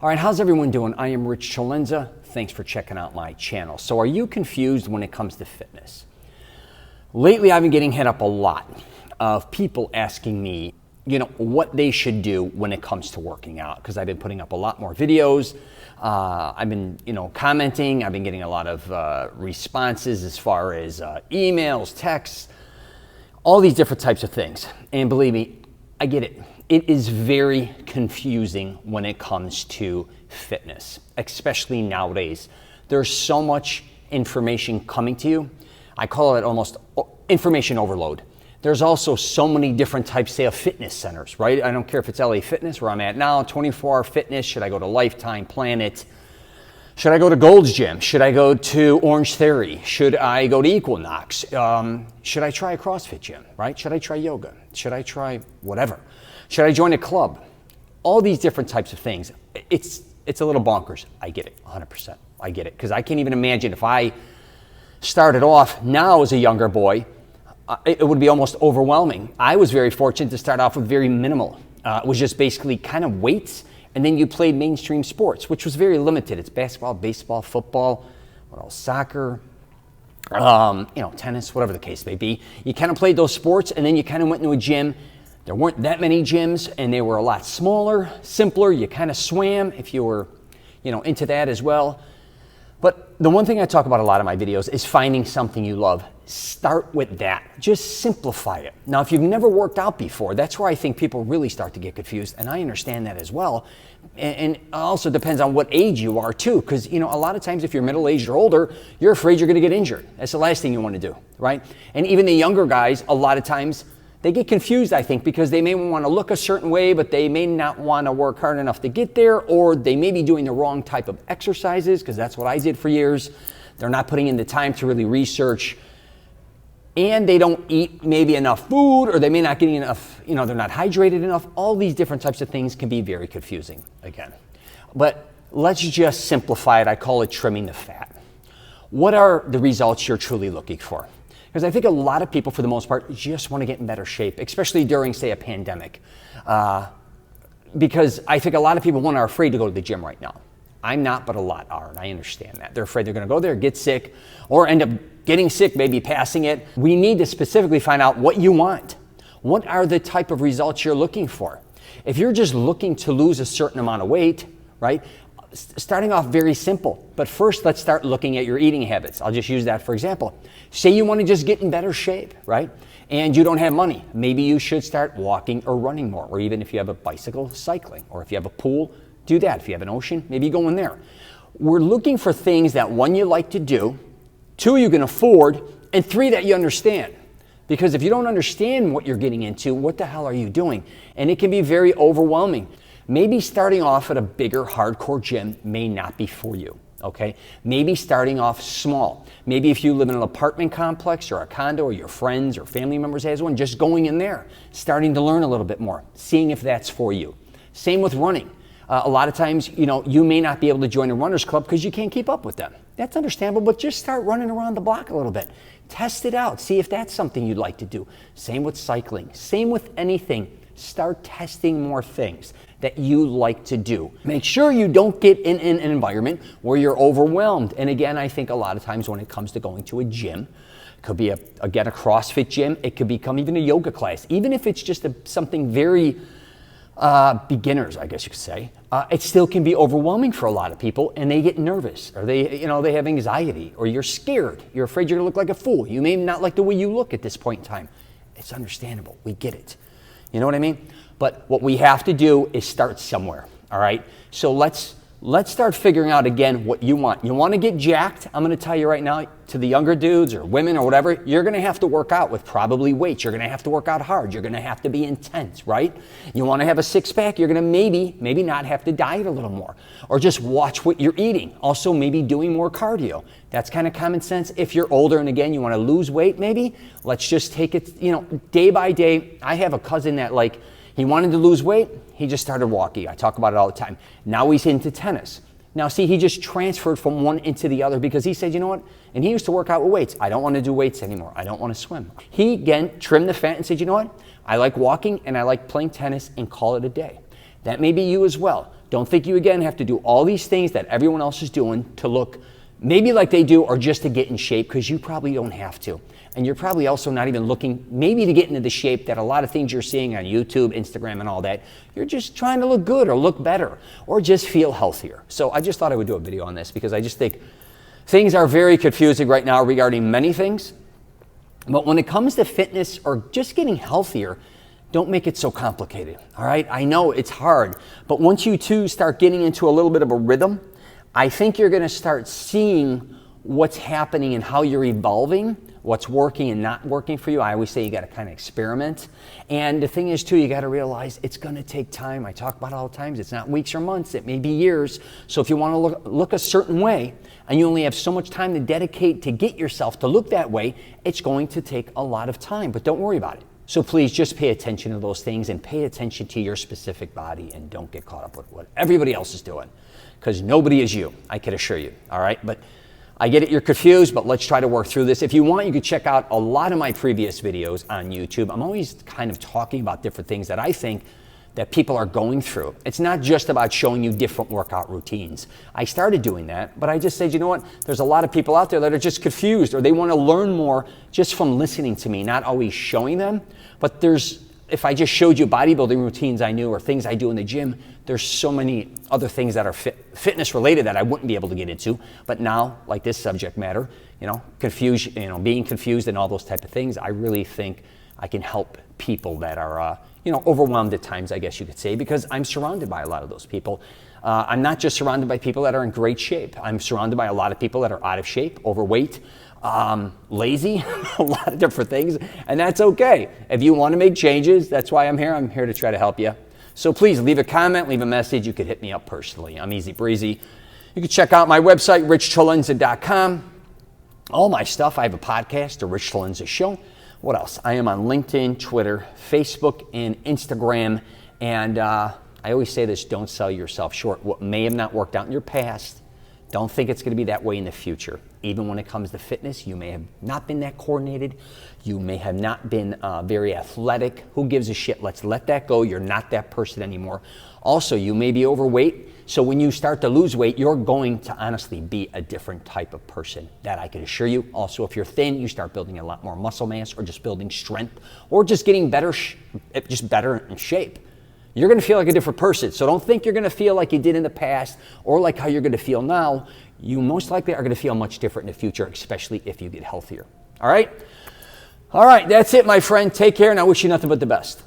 All right, how's everyone doing? I am Rich Celenza. Thanks for checking out my channel. So are you confused when it comes to fitness? Lately, I've been getting hit up a lot of people asking me, what they should do when it comes to working out, because I've been putting up a lot more videos. I've been, commenting. I've been getting a lot of responses as far as emails, texts, all these different types of things. And believe me, I get it. It is very confusing when it comes to fitness, especially nowadays. There's so much information coming to you. I call it almost information overload. There's also so many different types, say, of fitness centers, right? I don't care if it's LA Fitness, where I'm at now, 24-hour fitness. Should I go to Lifetime, Planet? Should I go to Gold's Gym? Should I go to Orange Theory? Should I go to Equinox? Should I try a CrossFit gym, right? Should I try yoga? Should I try whatever? Should I join a club? All these different types of things. It's a little bonkers. I get it, 100%. I get it, because I can't even imagine if I started off now as a younger boy, it would be almost overwhelming. I was very fortunate to start off with very minimal. It was just basically kind of weights, and then you played mainstream sports, which was very limited. It's basketball, baseball, football, what else, soccer, tennis, whatever the case may be. You kind of played those sports, and then you kind of went into a gym. There weren't that many gyms, and they were a lot smaller, simpler. You kind of swam if you were, into that as well. But the one thing I talk about a lot in my videos is finding something you love. Start with that. Just simplify it. Now, if you've never worked out before, that's where I think people really start to get confused, and I understand that as well. And it also depends on what age you are too, because a lot of times if you're middle-aged or older, you're afraid you're going to get injured. That's the last thing you want to do, right? And even the younger guys, a lot of times, they get confused, I think, because they may want to look a certain way, but they may not want to work hard enough to get there, or they may be doing the wrong type of exercises, because that's what I did for years. They're not putting in the time to really research, and they don't eat maybe enough food, or they may not get enough, they're not hydrated enough. All these different types of things can be very confusing, again. But let's just simplify it. I call it trimming the fat. What are the results you're truly looking for? Because I think a lot of people, for the most part, just want to get in better shape, especially during, say, a pandemic. Because I think a lot of people are afraid to go to the gym right now. I'm not, but a lot are, and I understand that. They're afraid they're going to go there, get sick, or end up getting sick, maybe passing it. We need to specifically find out what you want. What are the type of results you're looking for? If you're just looking to lose a certain amount of weight, right? Starting off very simple, but first let's start looking at your eating habits. I'll just use that for example. Say you want to just get in better shape, right? And you don't have money. Maybe you should start walking or running more, or even if you have a bicycle, cycling, or if you have a pool, do that. If you have an ocean, maybe go in there. We're looking for things that, one, you like to do, two, you can afford, and three, that you understand. Because if you don't understand what you're getting into, what the hell are you doing? And it can be very overwhelming. Maybe starting off at a bigger, hardcore gym may not be for you, okay? Maybe starting off small. Maybe if you live in an apartment complex or a condo, or your friends or family members has one, just going in there, starting to learn a little bit more, seeing if that's for you. Same with running. A lot of times, you may not be able to join a runner's club because you can't keep up with them. That's understandable, but just start running around the block a little bit. Test it out. See if that's something you'd like to do. Same with cycling. Same with anything. Start testing more things that you like to do. Make sure you don't get in an environment where you're overwhelmed. And again, I think a lot of times when it comes to going to a gym, it could be, again, a CrossFit gym. It could become even a yoga class. Even if it's just something very beginners, I guess you could say, it still can be overwhelming for a lot of people, and they get nervous, or they have anxiety, or you're scared. You're afraid you're going to look like a fool. You may not like the way you look at this point in time. It's understandable. We get it. You know what I mean? But what we have to do is start somewhere, all right? So let's start figuring out, again, what you want. You want to get jacked? I'm going to tell you right now, to the younger dudes or women or whatever, you're going to have to work out with probably weights. You're going to have to work out hard. You're going to have to be intense, right? You want to have a six-pack, you're going to maybe not have to diet a little more, or just watch what you're eating. Also, maybe doing more cardio. That's kind of common sense. If you're older and, again, you want to lose weight, maybe, let's just take it, day by day. I have a cousin that, he wanted to lose weight. He just started walking. I talk about it all the time. Now he's into tennis. Now, see, he just transferred from one into the other because he said, you know what? And he used to work out with weights. I don't want to do weights anymore. I don't want to swim. He, again, trimmed the fat and said, you know what? I like walking and I like playing tennis, and call it a day. That may be you as well. Don't think you again have to do all these things that everyone else is doing to look maybe like they do or just to get in shape, because you probably don't have to. And you're probably also not even looking maybe to get into the shape that a lot of things you're seeing on YouTube, Instagram, and all that. You're just trying to look good or look better or just feel healthier. So I just thought I would do a video on this because I just think things are very confusing right now regarding many things. But when it comes to fitness or just getting healthier, don't make it so complicated, all right? I know it's hard, but once you two start getting into a little bit of a rhythm, I think you're gonna start seeing what's happening and how you're evolving, what's working and not working for you. I always say you gotta kind of experiment. And the thing is too, you gotta realize it's gonna take time. I talk about it all the time. It's not weeks or months, it may be years. So if you wanna look a certain way and you only have so much time to dedicate to get yourself to look that way, it's going to take a lot of time, but don't worry about it. So please just pay attention to those things and pay attention to your specific body and don't get caught up with what everybody else is doing, because nobody is you, I can assure you, all right? But I get it, you're confused, but let's try to work through this. If you want, you can check out a lot of my previous videos on YouTube. I'm always kind of talking about different things that I think that people are going through. It's not just about showing you different workout routines. I started doing that, but I just said, you know what? There's a lot of people out there that are just confused or they want to learn more just from listening to me, not always showing them. But if I just showed you bodybuilding routines I knew or things I do in the gym, there's so many other things that are fitness related that I wouldn't be able to get into. But now, like this subject matter, being confused and all those type of things, I really think I can help people that are, overwhelmed at times, I guess you could say, because I'm surrounded by a lot of those people. I'm not just surrounded by people that are in great shape. I'm surrounded by a lot of people that are out of shape, overweight, lazy, a lot of different things, and that's okay. If you want to make changes, that's why I'm here. I'm here to try to help you. So please leave a comment, leave a message. You could hit me up personally. I'm easy breezy. You can check out my website, richcelenza.com. All my stuff. I have a podcast, The Rich Celenza Show. What else? I am on LinkedIn, Twitter, Facebook, and Instagram. And I always say this, don't sell yourself short. What may have not worked out in your past, don't think it's going to be that way in the future. Even when it comes to fitness, you may have not been that coordinated. You may have not been very athletic. Who gives a shit? Let's let that go. You're not that person anymore. Also, you may be overweight. So when you start to lose weight, you're going to honestly be a different type of person. That I can assure you. Also, if you're thin, you start building a lot more muscle mass or just building strength or just getting better in shape. You're going to feel like a different person. So don't think you're going to feel like you did in the past or like how you're going to feel now. You most likely are going to feel much different in the future, especially if you get healthier. All right? All right, that's it, my friend. Take care, and I wish you nothing but the best.